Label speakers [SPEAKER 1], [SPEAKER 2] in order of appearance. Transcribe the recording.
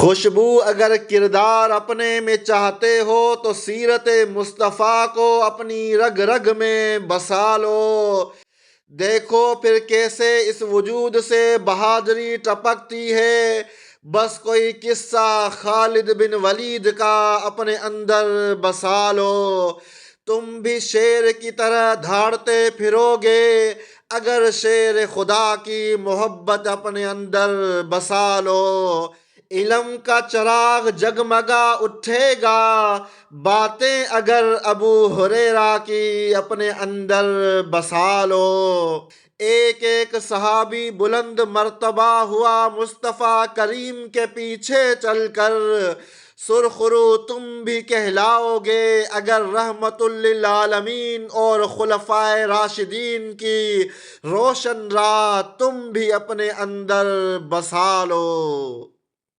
[SPEAKER 1] खुशबू अगर किरदार अपने में चाहते हो तो सीरत मुस्तफ़ा को अपनी रग रग में बसा लो। देखो फिर कैसे इस वजूद से बहादुरी टपकती है। बस कोई किस्सा खालिद बिन वलीद का अपने अंदर बसा लो। तुम भी शेर की तरह धाड़ते फिरोगे अगर शेर खुदा की मोहब्बत अपने अंदर बसा लो। इल्म का चिराग जगमगा उठेगा बातें अगर अबू हुरैरा की अपने अंदर बसा लो। एक एक सहाबी बुलंद मर्तबा हुआ मुस्तफ़ा करीम के पीछे चलकर। सुरखरू तुम भी कहलाओगे अगर रहमतुल लिल आलमीन और खुलफाए राशिदीन की रोशन राह तुम भी अपने अंदर बसा लो।